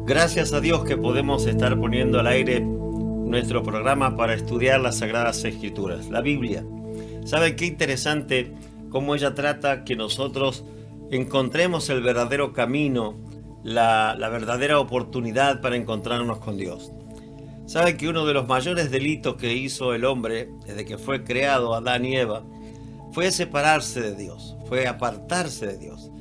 Gracias a Dios que podemos estar poniendo al aire nuestro programa para estudiar las Sagradas Escrituras, la Biblia. ¿Saben qué interesante cómo ella trata que nosotros encontremos el verdadero camino, la verdadera oportunidad para encontrarnos con Dios? ¿Saben que uno de los mayores delitos que hizo el hombre desde que fue creado, Adán y Eva, fue separarse de Dios, fue apartarse de Dios?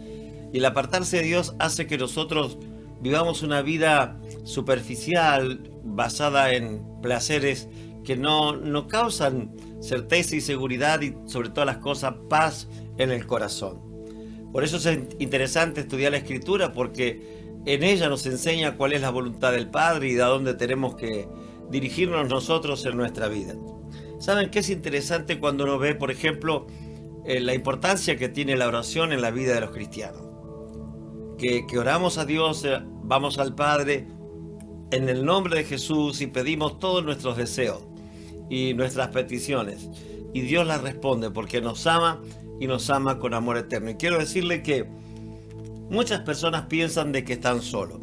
Y el apartarse de Dios hace que nosotros vivamos una vida superficial, basada en placeres que no causan certeza y seguridad y sobre todas las cosas paz en el corazón. Por eso es interesante estudiar la Escritura, porque en ella nos enseña cuál es la voluntad del Padre y de dónde tenemos que dirigirnos nosotros en nuestra vida. ¿Saben qué es interesante cuando uno ve, por ejemplo, la importancia que tiene la oración en la vida de los cristianos? Que oramos a Dios, vamos al Padre en el nombre de Jesús y pedimos todos nuestros deseos y nuestras peticiones. Y Dios las responde porque nos ama y nos ama con amor eterno. Y quiero decirle que muchas personas piensan de que están solos.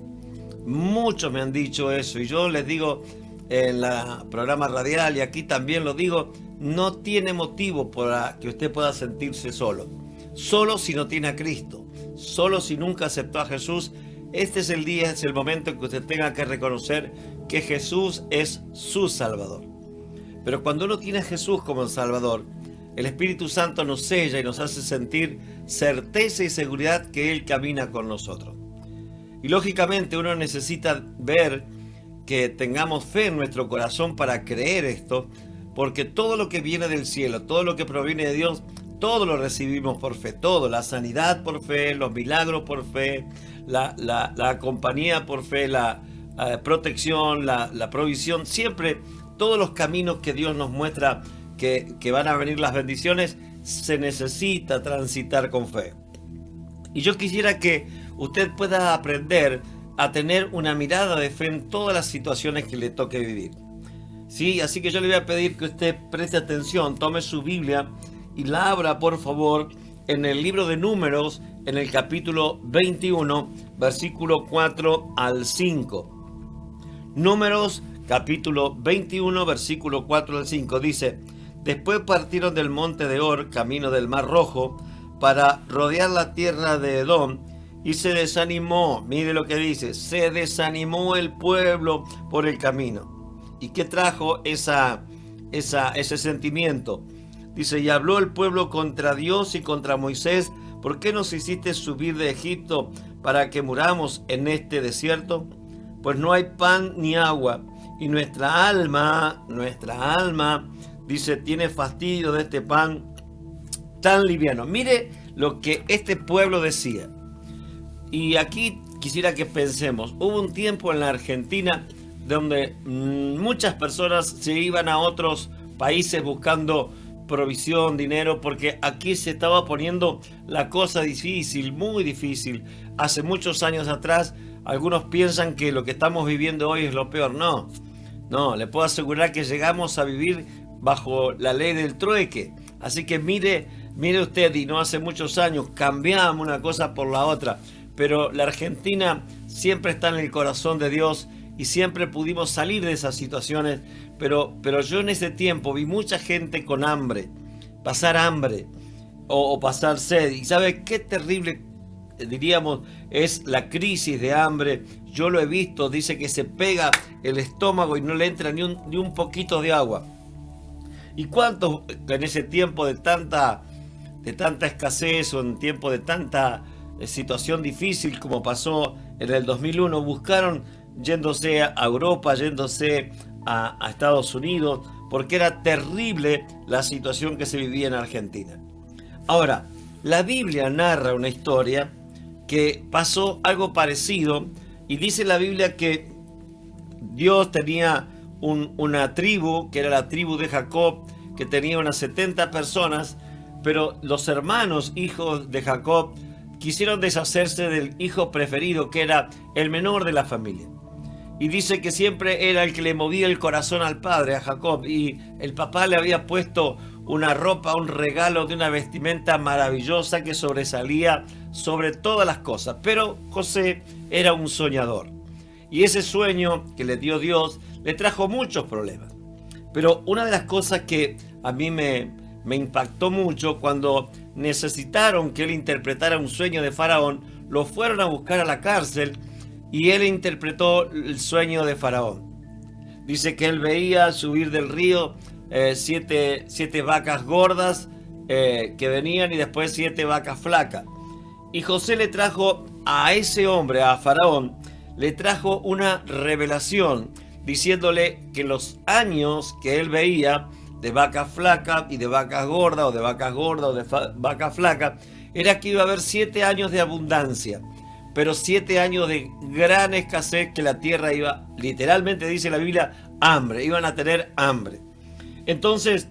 Muchos me han dicho eso y yo les digo en el programa radial y aquí también lo digo, no tiene motivo para que usted pueda sentirse solo. Solo si no tiene a Cristo. Solo si nunca aceptó a Jesús. Este es el día, es el momento en que usted tenga que reconocer que Jesús es su Salvador. Pero cuando uno tiene a Jesús como el Salvador, el Espíritu Santo nos sella y nos hace sentir certeza y seguridad que Él camina con nosotros. Y lógicamente uno necesita ver que tengamos fe en nuestro corazón para creer esto, porque todo lo que viene del cielo, todo lo que proviene de Dios, todo lo recibimos por fe, todo, la sanidad por fe, los milagros por fe, la compañía por fe, la protección, la provisión, siempre todos los caminos que Dios nos muestra que van a venir las bendiciones, se necesita transitar con fe. Y yo quisiera que usted pueda aprender a tener una mirada de fe en todas las situaciones que le toque vivir. ¿Sí? Así que yo le voy a pedir que usted preste atención, tome su Biblia y la abra por favor en el libro de Números, en el capítulo 21, versículo 4 al 5. Números, capítulo 21, versículo 4 al 5, dice: Después partieron del monte de Or, camino del Mar Rojo, para rodear la tierra de Edom, y se desanimó, mire lo que dice, se desanimó el pueblo por el camino. ¿Y qué trajo ese sentimiento? Dice: y habló el pueblo contra Dios y contra Moisés: ¿por qué nos hiciste subir de Egipto para que muramos en este desierto? Pues no hay pan ni agua, y nuestra alma, dice, tiene fastidio de este pan tan liviano. Mire lo que este pueblo decía. Y aquí quisiera que pensemos, hubo un tiempo en la Argentina donde muchas personas se iban a otros países buscando provisión, dinero, porque aquí se estaba poniendo la cosa difícil, muy difícil. Hace muchos años atrás, algunos piensan que lo que estamos viviendo hoy es lo peor. No, le puedo asegurar que llegamos a vivir bajo la ley del trueque. Así que mire usted, y no hace muchos años cambiamos una cosa por la otra, pero la Argentina siempre está en el corazón de Dios y siempre pudimos salir de esas situaciones, pero yo en ese tiempo vi mucha gente con hambre, pasar hambre o pasar sed. ¿Y sabe qué terrible, diríamos, es la crisis de hambre? Yo lo he visto, dice que se pega el estómago y no le entra ni un poquito de agua. ¿Y cuántos en ese tiempo de tanta escasez o en tiempo de tanta situación difícil como pasó en el 2001, buscaron yéndose a Europa, yéndose a Estados Unidos, porque era terrible la situación que se vivía en Argentina? Ahora, la Biblia narra una historia que pasó algo parecido, y dice la Biblia que Dios tenía una tribu, que era la tribu de Jacob, que tenía unas 70 personas, pero los hermanos, hijos de Jacob, quisieron deshacerse del hijo preferido, que era el menor de la familia. Y dice que siempre era el que le movía el corazón al padre, a Jacob, y el papá le había puesto una ropa, un regalo de una vestimenta maravillosa que sobresalía sobre todas las cosas. Pero José era un soñador, y ese sueño que le dio Dios le trajo muchos problemas. Pero una de las cosas que a mí me impactó mucho, cuando necesitaron que él interpretara un sueño de Faraón, lo fueron a buscar a la cárcel y él interpretó el sueño de Faraón. Dice que él veía subir del río siete vacas gordas que venían, y después 7 vacas flacas. Y José le trajo a ese hombre, a Faraón, le trajo una revelación diciéndole que los años que él veía de vacas flacas y de vacas gordas, o de vacas gordas o de vacas flacas, era que iba a haber 7 años de abundancia, pero 7 años de gran escasez, que la tierra iba, literalmente dice la Biblia, hambre, iban a tener hambre. Entonces,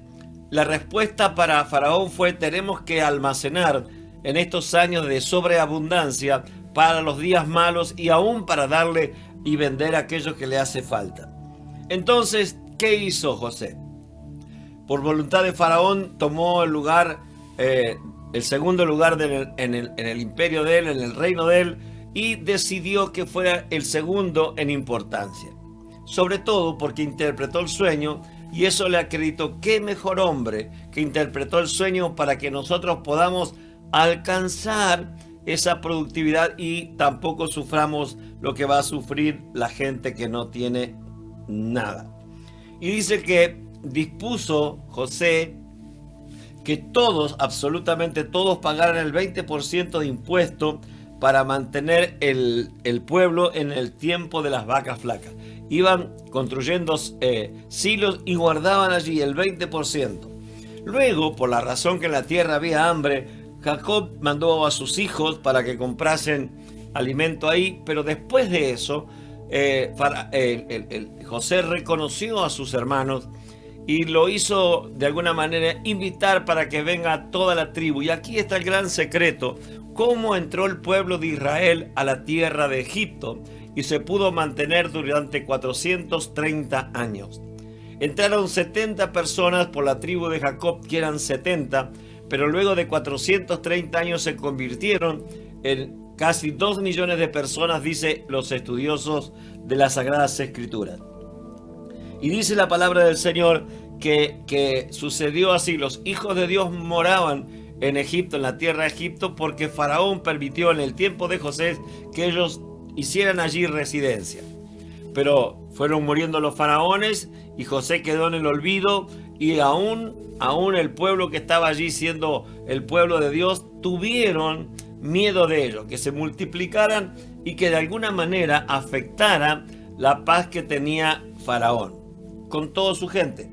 la respuesta para Faraón fue: tenemos que almacenar en estos años de sobreabundancia para los días malos, y aún para darle y vender a aquellos que le hace falta. Entonces, ¿qué hizo José? Por voluntad de Faraón tomó el lugar, el segundo lugar en el imperio de él, en el reino de él, y decidió que fuera el segundo en importancia. Sobre todo porque interpretó el sueño, y eso le acreditó: qué mejor hombre que interpretó el sueño para que nosotros podamos alcanzar esa productividad y tampoco suframos lo que va a sufrir la gente que no tiene nada. Y dice que dispuso José que todos, absolutamente todos, pagaran el 20% de impuesto para mantener el pueblo en el tiempo de las vacas flacas. Iban construyendo silos y guardaban allí el 20%. Luego, por la razón que en la tierra había hambre, Jacob mandó a sus hijos para que comprasen alimento ahí, pero después de eso, José reconoció a sus hermanos y lo hizo de alguna manera invitar para que venga toda la tribu. Y aquí está el gran secreto: cómo entró el pueblo de Israel a la tierra de Egipto y se pudo mantener durante 430 años. Entraron 70 personas por la tribu de Jacob, que eran 70, pero luego de 430 años se convirtieron en casi 2 millones de personas, dice los estudiosos de las Sagradas Escrituras. Y dice la palabra del Señor que sucedió así. Los hijos de Dios moraban en Egipto, en la tierra de Egipto, porque Faraón permitió en el tiempo de José que ellos hicieran allí residencia. Pero fueron muriendo los faraones y José quedó en el olvido, y aún el pueblo que estaba allí, siendo el pueblo de Dios, tuvieron miedo de ellos, que se multiplicaran y que de alguna manera afectara la paz que tenía Faraón con toda su gente.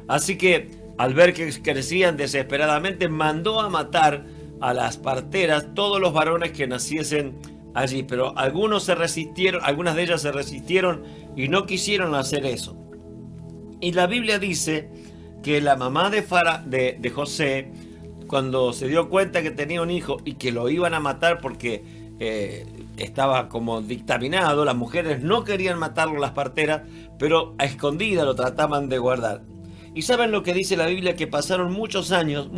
Así que al ver que crecían desesperadamente, mandó a matar a las parteras todos los varones que naciesen allí, pero algunas de ellas se resistieron y no quisieron hacer eso. Y la Biblia dice que la mamá de José, cuando se dio cuenta que tenía un hijo y que lo iban a matar porque estaba como dictaminado, las mujeres no querían matarlo, las parteras, pero a escondidas lo trataban de guardar. Y saben lo que dice la Biblia, que pasaron muchos años,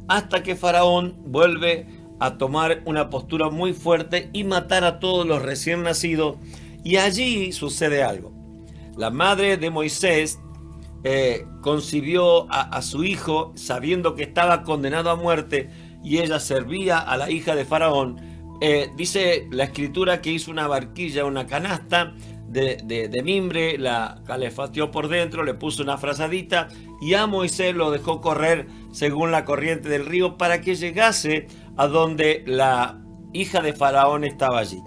hasta que Faraón vuelve a tomar una postura muy fuerte y matar a todos los recién nacidos. Y allí sucede algo. La madre de Moisés concibió a su hijo sabiendo que estaba condenado a muerte, y ella servía a la hija de Faraón. Dice la escritura que hizo una barquilla, una canasta de mimbre, la calefateó por dentro, le puso una frazadita y a Moisés lo dejó correr según la corriente del río para que llegase a donde la hija de Faraón estaba allí.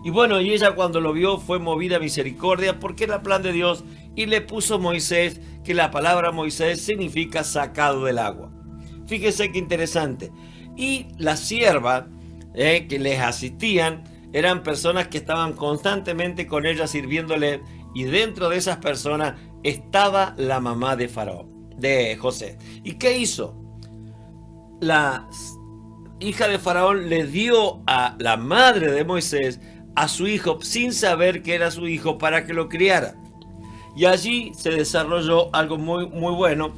Y bueno, y ella cuando lo vio fue movida a misericordia, porque era plan de Dios, y le puso Moisés, que la palabra Moisés significa sacado del agua. Fíjese qué interesante. Y la sierva que les asistían eran personas que estaban constantemente con ella sirviéndole, y dentro de esas personas estaba la mamá de Faraón, de José. ¿Y qué hizo? La hija de Faraón le dio a la madre de Moisés a su hijo sin saber que era su hijo, para que lo criara. Y allí se desarrolló algo muy bueno,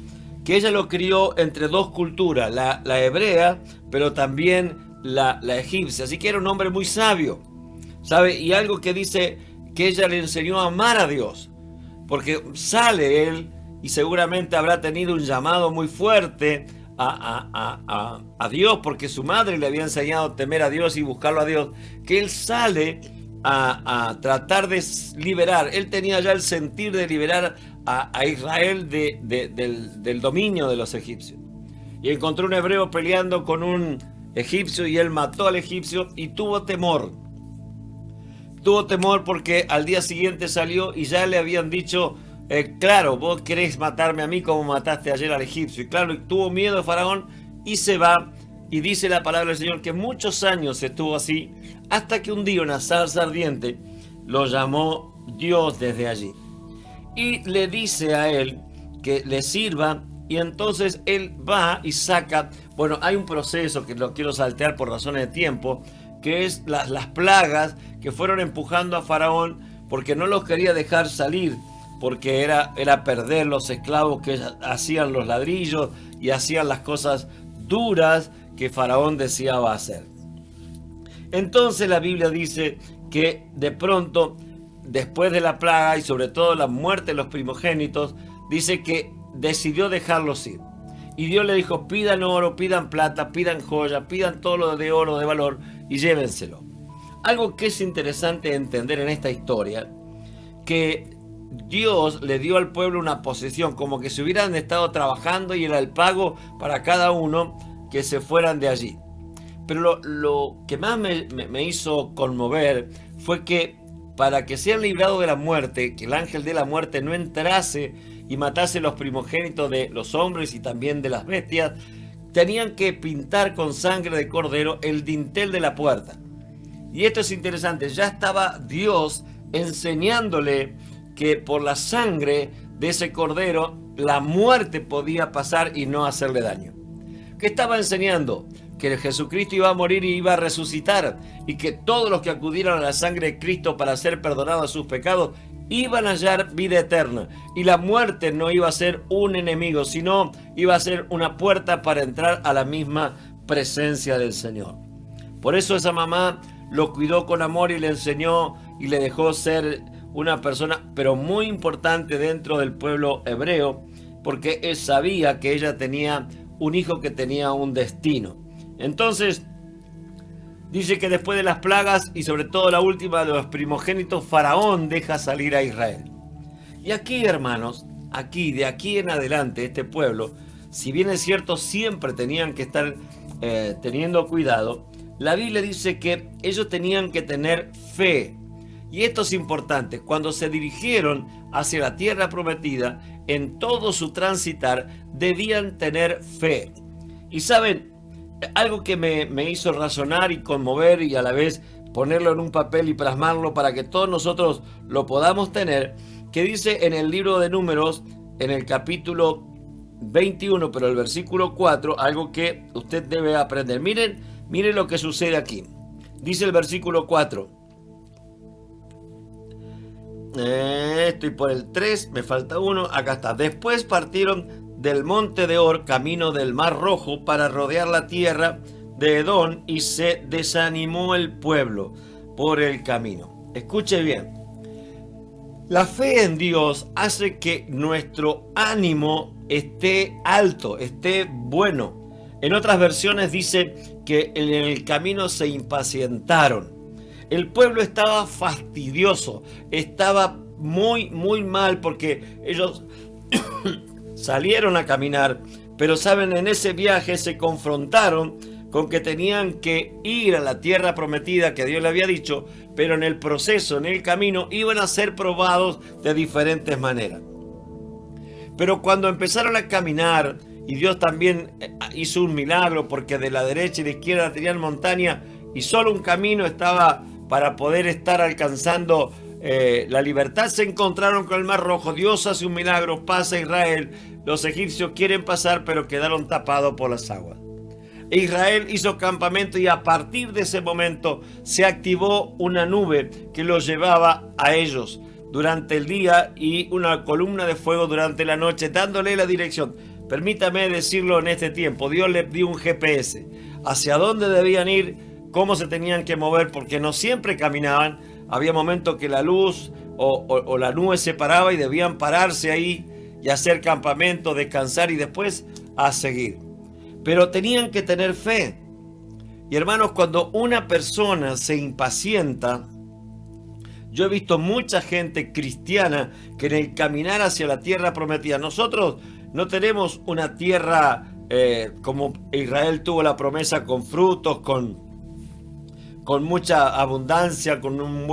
que ella lo crió entre dos culturas, la hebrea, pero también la egipcia. Así que era un hombre muy sabio, ¿sabe? Y algo que dice que ella le enseñó a amar a Dios, porque sale él y seguramente habrá tenido un llamado muy fuerte a Dios, porque su madre le había enseñado a temer a Dios y buscarlo a Dios, que él sale a tratar de liberar. Él tenía ya el sentir de liberar a Israel del dominio de los egipcios. Y encontró un hebreo peleando con un egipcio, y él mató al egipcio y tuvo temor. Tuvo temor porque al día siguiente salió y ya le habían dicho, claro, vos querés matarme a mí como mataste ayer al egipcio. Y claro, tuvo miedo de Faraón y se va. Y dice la palabra del Señor que muchos años estuvo así, hasta que un día una zarza ardiente lo llamó Dios desde allí. Y le dice a él que le sirva, y entonces él va y saca. Bueno, hay un proceso que lo quiero saltear por razones de tiempo, que es las plagas que fueron empujando a Faraón, porque no los quería dejar salir, porque era perder los esclavos que hacían los ladrillos y hacían las cosas duras que Faraón deseaba hacer. Entonces la Biblia dice que de pronto, después de la plaga y sobre todo la muerte de los primogénitos, dice que decidió dejarlos ir. Y Dios le dijo, pidan oro, pidan plata, pidan joya, pidan todo lo de oro de valor y llévenselo. Algo que es interesante entender en esta historia, que Dios le dio al pueblo una posesión, como que si hubieran estado trabajando y era el pago para cada uno que se fueran de allí. Pero lo que más me hizo conmover fue que para que sean librados de la muerte, que el ángel de la muerte no entrase y matase los primogénitos de los hombres y también de las bestias, tenían que pintar con sangre de cordero el dintel de la puerta. Y esto es interesante, ya estaba Dios enseñándole que por la sangre de ese cordero la muerte podía pasar y no hacerle daño. ¿Qué estaba enseñando? Que Jesucristo iba a morir y iba a resucitar, y que todos los que acudieron a la sangre de Cristo para ser perdonados sus pecados iban a hallar vida eterna. Y la muerte no iba a ser un enemigo, sino iba a ser una puerta para entrar a la misma presencia del Señor. Por eso esa mamá lo cuidó con amor y le enseñó y le dejó ser una persona, pero muy importante dentro del pueblo hebreo, porque él sabía que ella tenía un hijo que tenía un destino. Entonces, dice que después de las plagas y sobre todo la última de los primogénitos, Faraón deja salir a Israel. Y aquí, hermanos, de aquí en adelante, este pueblo, si bien es cierto, siempre tenían que estar teniendo cuidado, la Biblia dice que ellos tenían que tener fe. Y esto es importante. Cuando se dirigieron hacia la tierra prometida, en todo su transitar, debían tener fe. Y saben, algo que me hizo razonar y conmover y a la vez ponerlo en un papel y plasmarlo para que todos nosotros lo podamos tener, que dice en el libro de Números, en el capítulo 21, pero el versículo 4, algo que usted debe aprender. Miren lo que sucede aquí. Dice el versículo 4. Estoy por el 3, me falta uno, acá está. Después partieron del monte de Or, camino del Mar Rojo, para rodear la tierra de Edom, y se desanimó el pueblo por el camino. Escuche bien. La fe en Dios hace que nuestro ánimo esté alto, esté bueno. En otras versiones dice que en el camino se impacientaron. El pueblo estaba fastidioso, estaba muy mal porque ellos salieron a caminar, pero saben, en ese viaje se confrontaron con que tenían que ir a la tierra prometida que Dios le había dicho, pero en el proceso, en el camino, iban a ser probados de diferentes maneras. Pero cuando empezaron a caminar, y Dios también hizo un milagro, porque de la derecha y de la izquierda tenían montaña, y solo un camino estaba para poder estar alcanzando la libertad, se encontraron con el Mar Rojo. Dios hace un milagro, pasa Israel. Los egipcios quieren pasar, pero quedaron tapados por las aguas. Israel hizo campamento y a partir de ese momento se activó una nube que los llevaba a ellos durante el día y una columna de fuego durante la noche, dándole la dirección. Permítame decirlo en este tiempo, Dios les dio un GPS, hacia dónde debían ir, cómo se tenían que mover, porque no siempre caminaban. Había momentos que la luz o la nube se paraba y debían pararse ahí y hacer campamento, descansar y después a seguir. Pero tenían que tener fe. Y hermanos, cuando una persona se impacienta, yo he visto mucha gente cristiana que en el caminar hacia la tierra prometida, nosotros no tenemos una tierra como Israel tuvo la promesa, con frutos, con mucha abundancia, con un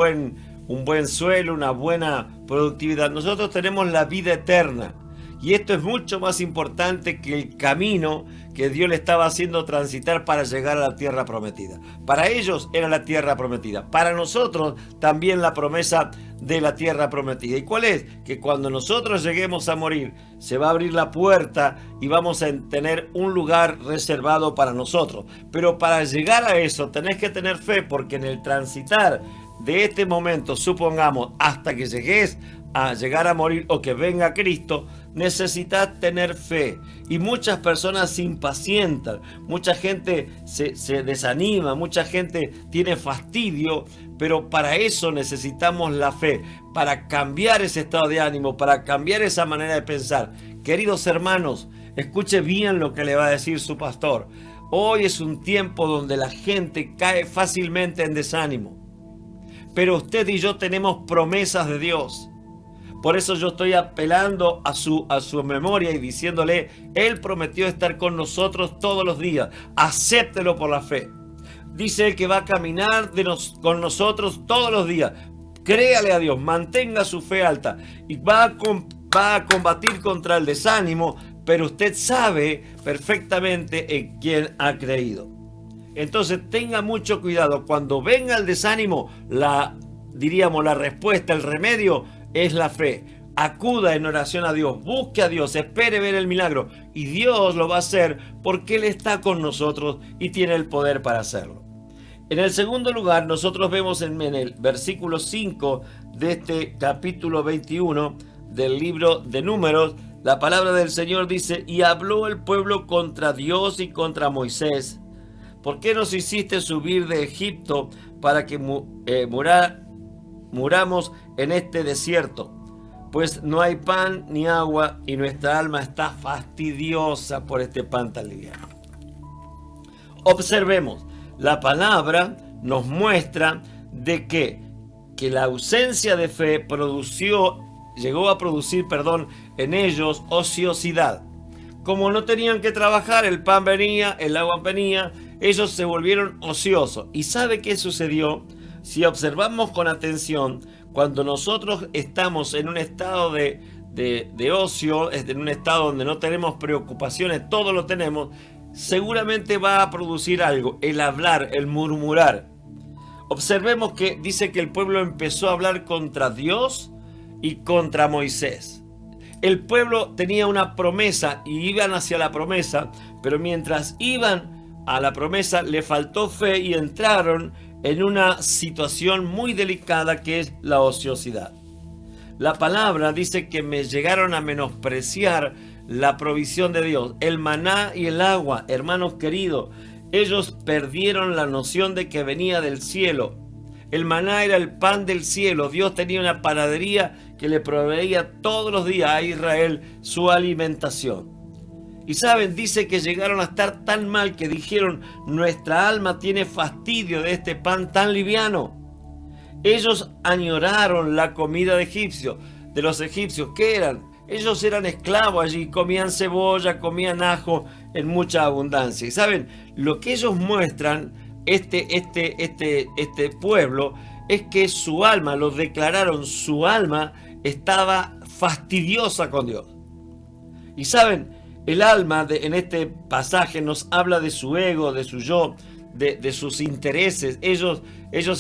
buen suelo, una buena productividad. Nosotros tenemos la vida eterna. Y esto es mucho más importante que el camino que Dios le estaba haciendo transitar para llegar a la tierra prometida. Para ellos era la tierra prometida. Para nosotros también la promesa de la tierra prometida. ¿Y cuál es? Que cuando nosotros lleguemos a morir, se va a abrir la puerta y vamos a tener un lugar reservado para nosotros. Pero para llegar a eso tenés que tener fe, porque en el transitar de este momento, supongamos, hasta que llegues a llegar a morir o que venga Cristo, necesitas tener fe. Y muchas personas se impacientan, mucha gente se desanima, mucha gente tiene fastidio, pero para eso necesitamos la fe, para cambiar ese estado de ánimo, para cambiar esa manera de pensar. Queridos hermanos, escuche bien lo que le va a decir su pastor. Hoy es un tiempo donde la gente cae fácilmente en desánimo, pero usted y yo tenemos promesas de Dios. Por eso yo estoy apelando a su memoria y diciéndole, Él prometió estar con nosotros todos los días. Acéptelo por la fe. Dice Él que va a caminar con nosotros todos los días. Créale a Dios, mantenga su fe alta y va a combatir contra el desánimo, pero usted sabe perfectamente en quién ha creído. Entonces tenga mucho cuidado. Cuando venga el desánimo, la respuesta, el remedio es la fe. Acuda en oración a Dios, busque a Dios, espere ver el milagro y Dios lo va a hacer porque Él está con nosotros y tiene el poder para hacerlo. En el segundo lugar, nosotros vemos en el versículo 5 de este capítulo 21 del libro de Números, la palabra del Señor dice: y habló el pueblo contra Dios y contra Moisés. ¿Por qué nos hiciste subir de Egipto para que muramos en este desierto? Pues no hay pan ni agua y nuestra alma está fastidiosa por este pan tan liviano. Observemos, la palabra nos muestra de que la ausencia de fe llegó a producir en ellos ociosidad. Como no tenían que trabajar, el pan venía, el agua venía, ellos se volvieron ociosos. ¿Y sabe qué sucedió? Si observamos con atención, cuando nosotros estamos en un estado de ocio, en un estado donde no tenemos preocupaciones, todo lo tenemos, seguramente va a producir algo, el hablar, el murmurar. Observemos que dice que el pueblo empezó a hablar contra Dios y contra Moisés. El pueblo tenía una promesa y iban hacia la promesa, pero mientras iban a la promesa le faltó fe y entraron en una situación muy delicada que es la ociosidad. La palabra dice que me llegaron a menospreciar la provisión de Dios, el maná y el agua. Hermanos queridos, ellos perdieron la noción de que venía del cielo. El maná era el pan del cielo. Dios tenía una panadería que le proveía todos los días a Israel su alimentación. Y saben, dice que llegaron a estar tan mal que dijeron: nuestra alma tiene fastidio de este pan tan liviano. Ellos añoraron la comida de los egipcios. ¿Qué eran? Ellos eran esclavos allí, comían cebolla, comían ajo en mucha abundancia. Y saben, lo que ellos muestran, este pueblo, es que su alma, lo declararon, su alma estaba fastidiosa con Dios. Y saben, el alma en este pasaje nos habla de su ego, de su yo, de sus intereses. Ellos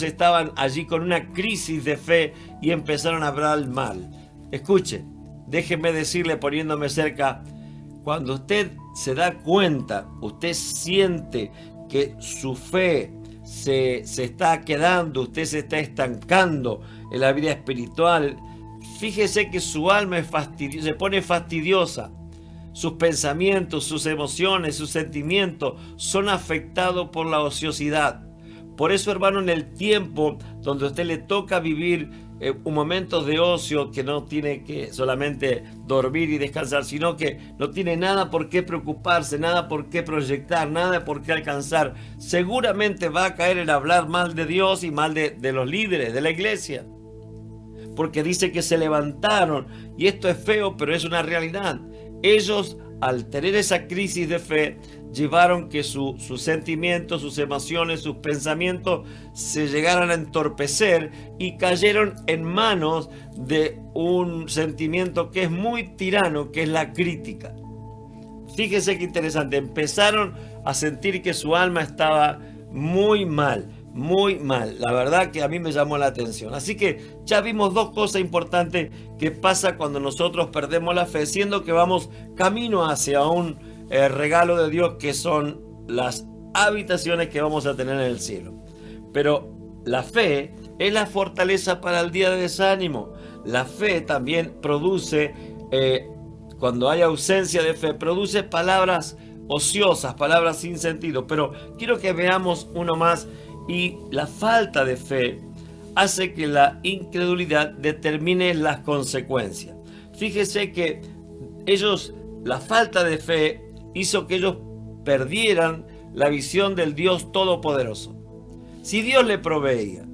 estaban allí con una crisis de fe y empezaron a hablar mal. Escuche, déjeme decirle, poniéndome cerca, cuando usted se da cuenta, usted siente que su fe se está quedando, usted se está estancando en la vida espiritual, fíjese que su alma se pone fastidiosa. Sus pensamientos, sus emociones, sus sentimientos son afectados por la ociosidad. Por eso, hermano, en el tiempo donde a usted le toca vivir un momento de ocio, que no tiene que solamente dormir y descansar, sino que no tiene nada por qué preocuparse, nada por qué proyectar, nada por qué alcanzar, seguramente va a caer en hablar mal de Dios y mal de los líderes de la iglesia. Porque dice que se levantaron, y esto es feo, pero es una realidad. Ellos, al tener esa crisis de fe, llevaron que sus sentimientos, sus emociones, sus pensamientos se llegaran a entorpecer y cayeron en manos de un sentimiento que es muy tirano, que es la crítica. Fíjese qué interesante, empezaron a sentir que su alma estaba muy mal. Muy mal, la verdad que a mí me llamó la atención. Así que ya vimos dos cosas importantes que pasa cuando nosotros perdemos la fe, siendo que vamos camino hacia un regalo de Dios, que son las habitaciones que vamos a tener en el cielo. Pero la fe es la fortaleza para el día de desánimo. La fe también produce, cuando hay ausencia de fe, produce palabras ociosas, palabras sin sentido. Pero quiero que veamos uno más. Y la falta de fe hace que la incredulidad determine las consecuencias. Fíjese que la falta de fe hizo que ellos perdieran la visión del Dios Todopoderoso. Si Dios le proveía,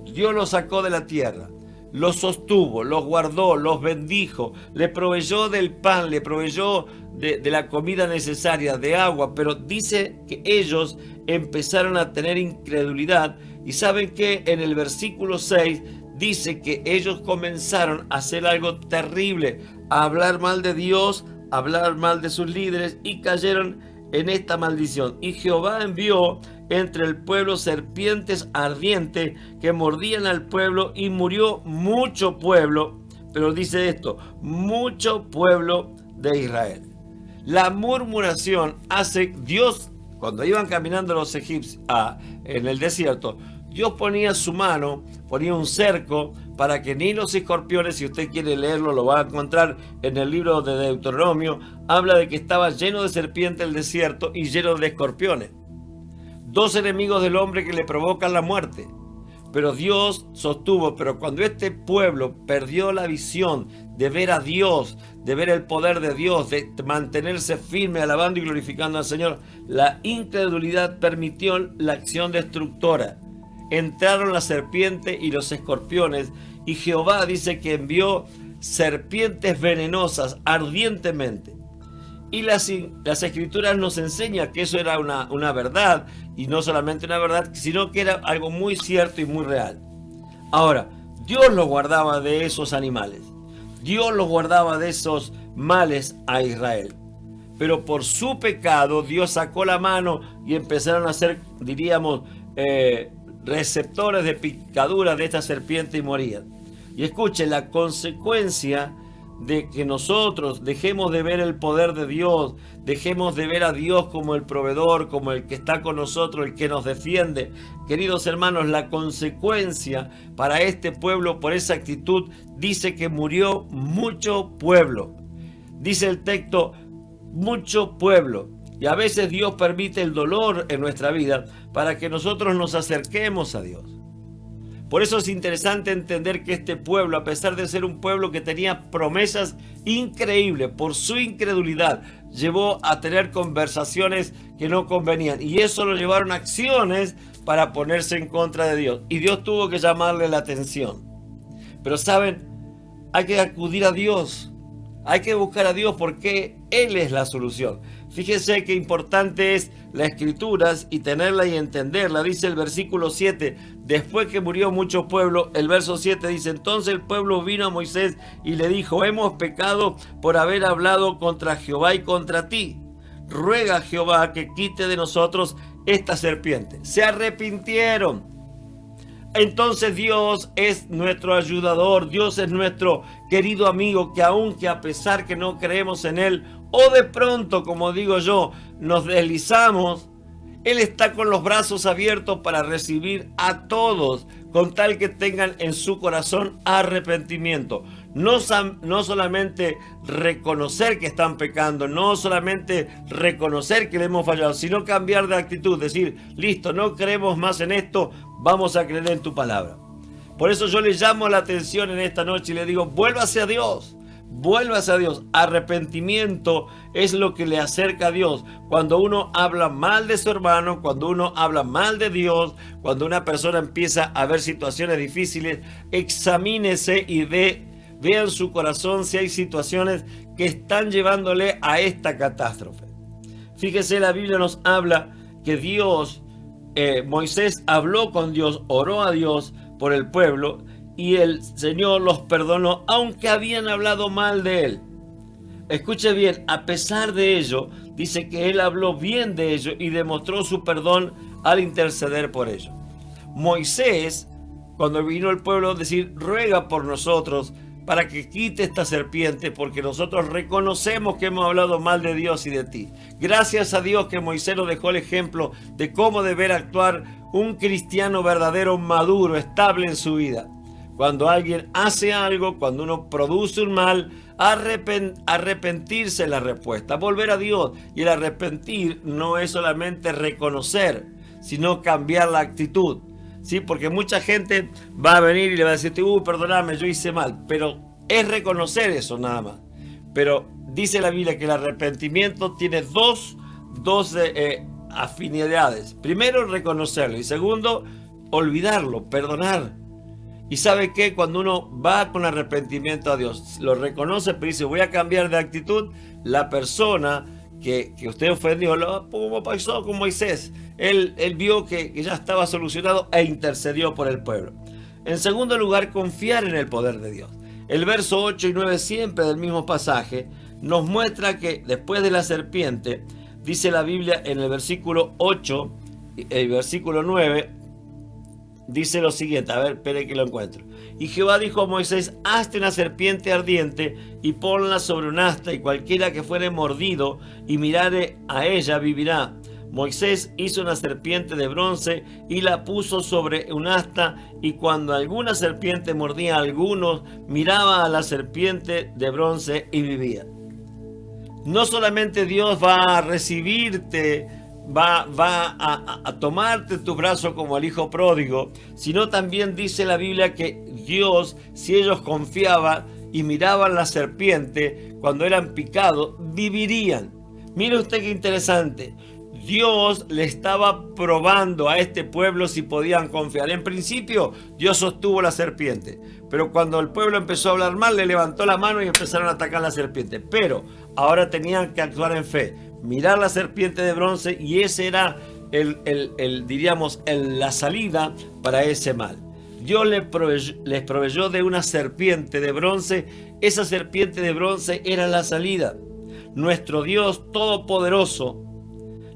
Dios los sacó de la tierra, los sostuvo, los guardó, los bendijo, le proveyó del pan, le proveyó de la comida necesaria, de agua, pero dice que ellos empezaron a tener incredulidad. Y saben que en el versículo 6 dice que ellos comenzaron a hacer algo terrible, a hablar mal de Dios, a hablar mal de sus líderes, y cayeron en esta maldición. Y Jehová envió entre el pueblo serpientes ardientes que mordían al pueblo, y murió mucho pueblo, pero dice esto, mucho pueblo de Israel. La murmuración hace, Dios cuando iban caminando los egipcios en el desierto, Dios ponía su mano, ponía un cerco para que ni los escorpiones, si usted quiere leerlo, lo va a encontrar en el libro de Deuteronomio, habla de que estaba lleno de serpientes el desierto y lleno de escorpiones. Dos enemigos del hombre que le provocan la muerte. Pero Dios sostuvo, pero cuando este pueblo perdió la visión de ver a Dios, de ver el poder de Dios, de mantenerse firme alabando y glorificando al Señor, la incredulidad permitió la acción destructora. Entraron la serpiente y los escorpiones, y Jehová dice que envió serpientes venenosas ardientemente. Y las escrituras nos enseñan que eso era una verdad, y no solamente una verdad, sino que era algo muy cierto y muy real. Ahora, Dios los guardaba de esos animales. Dios los guardaba de esos males a Israel. Pero por su pecado, Dios sacó la mano y empezaron a ser, diríamos, receptores de picaduras de esta serpiente y morían. Y escuchen, la consecuencia de que nosotros dejemos de ver el poder de Dios, dejemos de ver a Dios como el proveedor, como el que está con nosotros, el que nos defiende. Queridos hermanos, la consecuencia para este pueblo por esa actitud dice que murió mucho pueblo. Dice el texto, mucho pueblo. Y a veces Dios permite el dolor en nuestra vida para que nosotros nos acerquemos a Dios. Por eso es interesante entender que este pueblo, a pesar de ser un pueblo que tenía promesas increíbles, por su incredulidad, llevó a tener conversaciones que no convenían. Y eso lo llevaron a acciones para ponerse en contra de Dios. Y Dios tuvo que llamarle la atención. Pero saben, hay que acudir a Dios. Hay que buscar a Dios porque Él es la solución. Fíjense qué importante es las escrituras y tenerla y entenderla. Dice el versículo 7, después que murió mucho pueblo, el verso 7 dice, entonces el pueblo vino a Moisés y le dijo, hemos pecado por haber hablado contra Jehová y contra ti. Ruega a Jehová que quite de nosotros esta serpiente. Se arrepintieron. Entonces Dios es nuestro ayudador, Dios es nuestro querido amigo que aunque a pesar que no creemos en Él, o de pronto, como digo yo, nos deslizamos, Él está con los brazos abiertos para recibir a todos, con tal que tengan en su corazón arrepentimiento. No solamente reconocer que están pecando, no solamente reconocer que le hemos fallado, sino cambiar de actitud, decir, listo, no creemos más en esto, vamos a creer en tu palabra. Por eso yo le llamo la atención en esta noche y le digo, vuélvase a Dios. Vuélvase a Dios. Arrepentimiento es lo que le acerca a Dios. Cuando uno habla mal de su hermano, cuando uno habla mal de Dios, cuando una persona empieza a ver situaciones difíciles, examínese y vea en su corazón si hay situaciones que están llevándole a esta catástrofe. Fíjese, la Biblia nos habla que Dios, Moisés habló con Dios, oró a Dios por el pueblo, y el Señor los perdonó, aunque habían hablado mal de Él. Escuche bien, a pesar de ello, dice que Él habló bien de ellos y demostró su perdón al interceder por ellos. Moisés, cuando vino el pueblo, decir, ruega por nosotros para que quite esta serpiente, porque nosotros reconocemos que hemos hablado mal de Dios y de ti. Gracias a Dios que Moisés nos dejó el ejemplo de cómo deber actuar un cristiano verdadero, maduro, estable en su vida. Cuando alguien hace algo, cuando uno produce un mal, arrepentirse es la respuesta, volver a Dios. Y el arrepentir no es solamente reconocer, sino cambiar la actitud. ¿Sí? Porque mucha gente va a venir y le va a decir, perdóname, yo hice mal. Pero es reconocer eso nada más. Pero dice la Biblia que el arrepentimiento tiene dos afinidades. Primero, reconocerlo. Y segundo, olvidarlo, perdonar. Y ¿sabe qué? Cuando uno va con arrepentimiento a Dios, lo reconoce, pero dice, voy a cambiar de actitud, la persona que usted ofendió, como pasó con Moisés, él vio que ya estaba solucionado e intercedió por el pueblo. En segundo lugar, confiar en el poder de Dios. El verso 8 y 9 siempre del mismo pasaje nos muestra que después de la serpiente, dice la Biblia en el versículo 8, el versículo 9, dice lo siguiente, a ver, espere que lo encuentro. Y Jehová dijo a Moisés, hazte una serpiente ardiente y ponla sobre un asta, y cualquiera que fuere mordido y mirare a ella vivirá. Moisés hizo una serpiente de bronce y la puso sobre un asta, y cuando alguna serpiente mordía a algunos, miraba a la serpiente de bronce y vivía. No solamente Dios va a recibirte, va a tomarte tu brazo como el hijo pródigo, sino también dice la Biblia que Dios, si ellos confiaban y miraban la serpiente cuando eran picados, vivirían. Mire usted qué interesante. Dios le estaba probando a este pueblo si podían confiar. En principio, Dios sostuvo la serpiente, pero cuando el pueblo empezó a hablar mal, le levantó la mano y empezaron a atacar la serpiente. Pero ahora tenían que actuar en fe, mirar la serpiente de bronce, y ese era la salida para ese mal. Dios les proveyó de una serpiente de bronce. Esa serpiente de bronce era la salida. Nuestro Dios todopoderoso,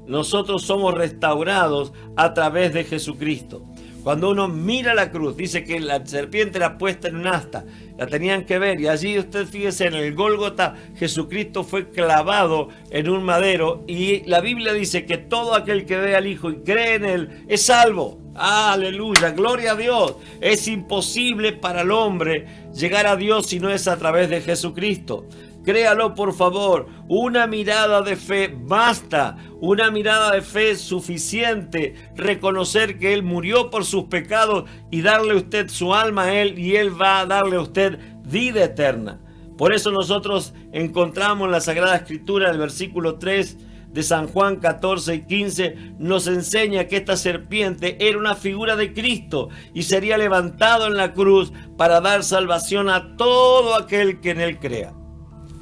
nosotros somos restaurados a través de Jesucristo. Cuando uno mira la cruz, dice que la serpiente era puesta en un asta, la tenían que ver, y allí usted fíjese en el Gólgota, Jesucristo fue clavado en un madero, y la Biblia dice que todo aquel que ve al Hijo y cree en Él es salvo. Aleluya, gloria a Dios. Es imposible para el hombre llegar a Dios si no es a través de Jesucristo. Créalo, por favor. Una mirada de fe basta. Una mirada de fe es suficiente. Reconocer que Él murió por sus pecados y darle a usted su alma a Él, y Él va a darle a usted vida eterna. Por eso nosotros encontramos en la Sagrada Escritura, el versículo 3 de San Juan 14 y 15, nos enseña que esta serpiente era una figura de Cristo y sería levantado en la cruz para dar salvación a todo aquel que en Él crea.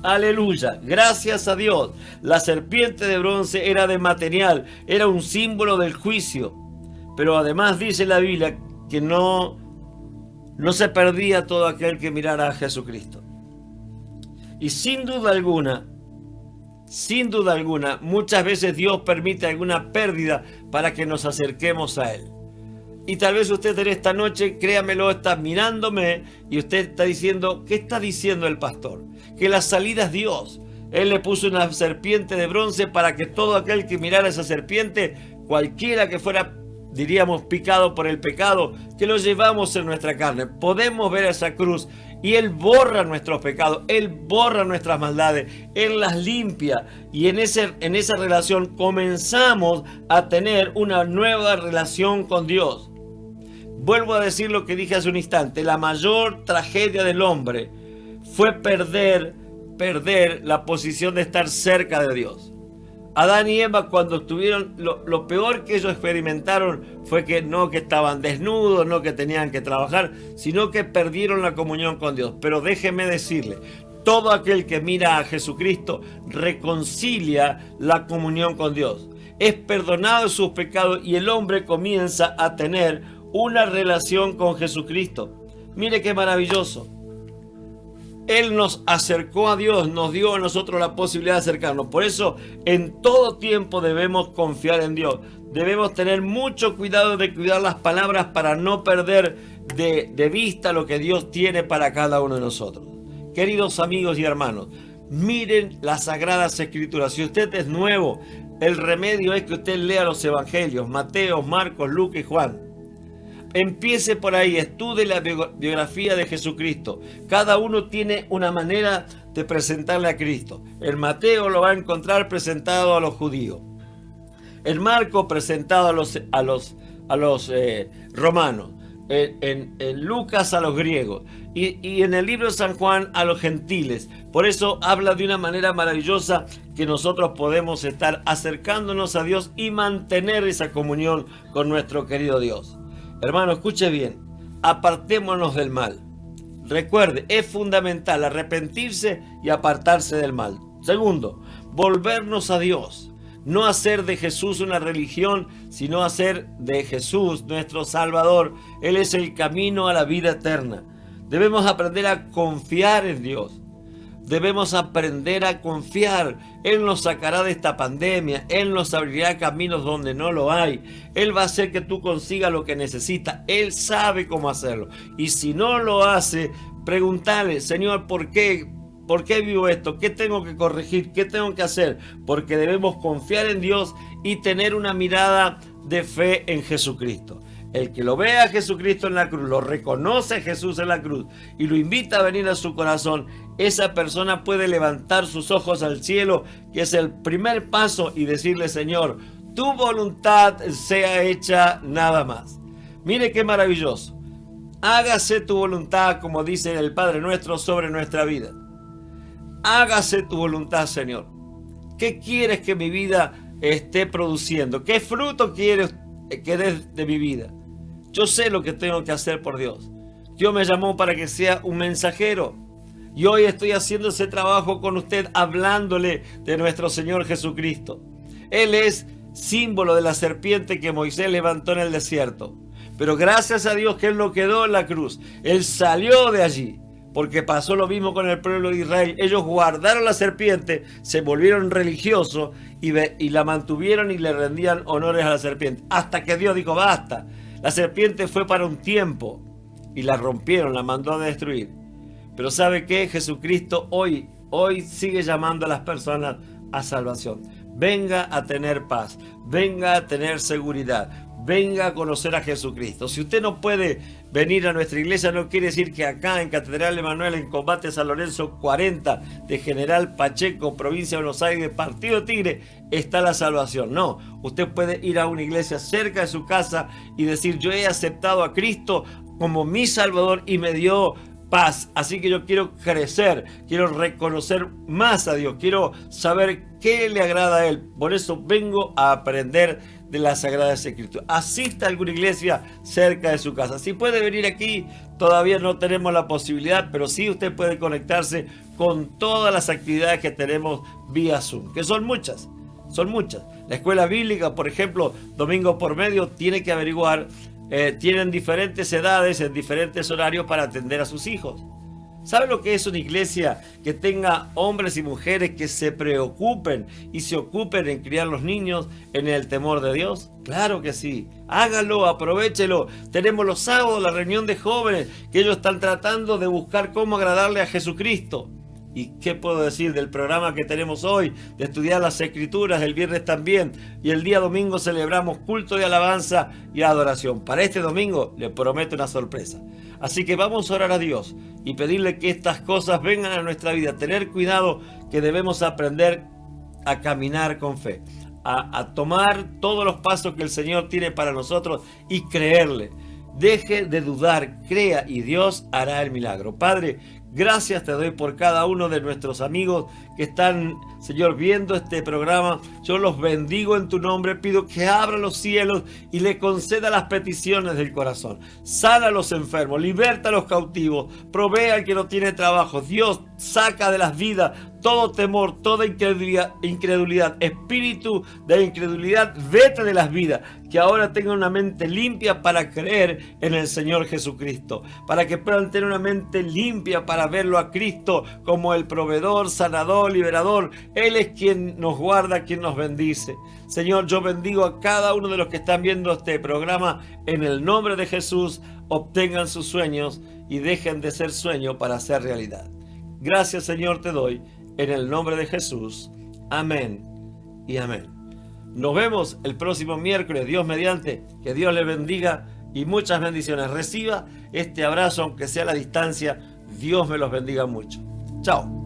Aleluya, gracias a Dios. La serpiente de bronce era de material, era un símbolo del juicio. Pero además dice la Biblia que no se perdía todo aquel que mirara a Jesucristo. Y sin duda alguna, muchas veces Dios permite alguna pérdida para que nos acerquemos a Él. Y tal vez usted en esta noche, créamelo, está mirándome y usted está diciendo, ¿qué está diciendo el pastor? Que la salida es Dios. Él le puso una serpiente de bronce para que todo aquel que mirara esa serpiente, cualquiera que fuera, diríamos, picado por el pecado, que lo llevamos en nuestra carne, podemos ver esa cruz y Él borra nuestros pecados, Él borra nuestras maldades, Él las limpia, y en esa relación comenzamos a tener una nueva relación con Dios. Vuelvo a decir lo que dije hace un instante, la mayor tragedia del hombre fue perder la posición de estar cerca de Dios. Adán y Eva, cuando estuvieron, lo peor que ellos experimentaron fue que no que estaban desnudos, no que tenían que trabajar, sino que perdieron la comunión con Dios. Pero déjeme decirle, todo aquel que mira a Jesucristo reconcilia la comunión con Dios. Es perdonado de sus pecados y el hombre comienza a tener una relación con Jesucristo. Mire qué maravilloso. Él nos acercó a Dios, nos dio a nosotros la posibilidad de acercarnos. Por eso, en todo tiempo debemos confiar en Dios. Debemos tener mucho cuidado de cuidar las palabras para no perder de vista lo que Dios tiene para cada uno de nosotros. Queridos amigos y hermanos, miren las Sagradas Escrituras. Si usted es nuevo, el remedio es que usted lea los Evangelios, Mateo, Marcos, Lucas y Juan. Empiece por ahí, estudie la biografía de Jesucristo. Cada uno tiene una manera de presentarle a Cristo. El Mateo lo va a encontrar presentado a los judíos. El Marco presentado a los romanos. En Lucas a los griegos. Y en el libro de San Juan a los gentiles. Por eso habla de una manera maravillosa que nosotros podemos estar acercándonos a Dios y mantener esa comunión con nuestro querido Dios. Hermano, escuche bien, apartémonos del mal. Recuerde, es fundamental arrepentirse y apartarse del mal. Segundo, volvernos a Dios. No hacer de Jesús una religión, sino hacer de Jesús nuestro Salvador. Él es el camino a la vida eterna. Debemos aprender a confiar en Dios. Debemos aprender a confiar. Él nos sacará de esta pandemia. Él nos abrirá caminos donde no lo hay. Él va a hacer que tú consigas lo que necesitas. Él sabe cómo hacerlo. Y si no lo hace, pregúntale, Señor, ¿por qué ¿Por qué vivo esto? ¿Qué tengo que corregir? ¿Qué tengo que hacer? Porque debemos confiar en Dios y tener una mirada de fe en Jesucristo. El que lo ve a Jesucristo en la cruz, lo reconoce a Jesús en la cruz y lo invita a venir a su corazón, esa persona puede levantar sus ojos al cielo, que es el primer paso, y decirle: Señor, tu voluntad sea hecha, nada más. Mire qué maravilloso. Hágase tu voluntad, como dice el Padre Nuestro, sobre nuestra vida. Hágase tu voluntad, Señor. ¿Qué quieres que mi vida esté produciendo? ¿Qué fruto quieres que des de mi vida? Yo sé lo que tengo que hacer por Dios. Dios me llamó para que sea un mensajero. Y hoy estoy haciendo ese trabajo con usted, hablándole de nuestro Señor Jesucristo. Él es símbolo de la serpiente que Moisés levantó en el desierto. Pero gracias a Dios que Él no quedó en la cruz. Él salió de allí. Porque pasó lo mismo con el pueblo de Israel. Ellos guardaron la serpiente, se volvieron religiosos y la mantuvieron y le rendían honores a la serpiente. Hasta que Dios dijo: basta. La serpiente fue para un tiempo y la rompieron, la mandó a destruir. Pero ¿sabe qué? Jesucristo hoy sigue llamando a las personas a salvación. Venga a tener paz, venga a tener seguridad, venga a conocer a Jesucristo. Si usted no puede venir a nuestra iglesia, no quiere decir que acá en Catedral Emanuel, en Combate San Lorenzo 40 de General Pacheco, provincia de Buenos Aires, Partido Tigre, está la salvación. No, usted puede ir a una iglesia cerca de su casa y decir: yo he aceptado a Cristo como mi Salvador y me dio paz. Así que yo quiero crecer, quiero reconocer más a Dios, quiero saber qué le agrada a Él. Por eso vengo a aprender de las Sagradas Escrituras. Asista a alguna iglesia cerca de su casa. Si puede venir aquí, todavía no tenemos la posibilidad, pero sí usted puede conectarse con todas las actividades que tenemos vía Zoom, que son muchas. Son muchas. La escuela bíblica, por ejemplo, domingo por medio, tiene que averiguar. Tienen diferentes edades en diferentes horarios para atender a sus hijos. ¿Sabe lo que es una iglesia que tenga hombres y mujeres que se preocupen y se ocupen en criar los niños en el temor de Dios? Claro que sí. Hágalo, aprovéchelo. Tenemos los sábados la reunión de jóvenes que ellos están tratando de buscar cómo agradarle a Jesucristo. ¿Y qué puedo decir del programa que tenemos hoy, de estudiar las Escrituras, el viernes también? Y el día domingo celebramos culto de alabanza y adoración. Para este domingo le prometo una sorpresa. Así que vamos a orar a Dios y pedirle que estas cosas vengan a nuestra vida. Tener cuidado, que debemos aprender a caminar con fe, a tomar todos los pasos que el Señor tiene para nosotros y creerle. Deje de dudar, crea y Dios hará el milagro. Padre, gracias te doy por cada uno de nuestros amigos que están, Señor, viendo este programa. Yo los bendigo en tu nombre. Pido que abra los cielos y le conceda las peticiones del corazón. Sana a los enfermos, liberta a los cautivos, provee al que no tiene trabajo. Dios, saca de las vidas todo temor, toda incredulidad, espíritu de incredulidad, vete de las vidas, que ahora tengan una mente limpia para creer en el Señor Jesucristo, para que puedan tener una mente limpia para verlo a Cristo como el proveedor, sanador, liberador. Él es quien nos guarda, quien nos bendice. Señor, yo bendigo a cada uno de los que están viendo este programa en el nombre de Jesús. Obtengan sus sueños y dejen de ser sueño para ser realidad. Gracias, Señor, te doy en el nombre de Jesús. Amén y amén. Nos vemos el próximo miércoles, Dios mediante. Que Dios le bendiga y muchas bendiciones. Reciba este abrazo, aunque sea a la distancia. Dios me los bendiga mucho. Chao.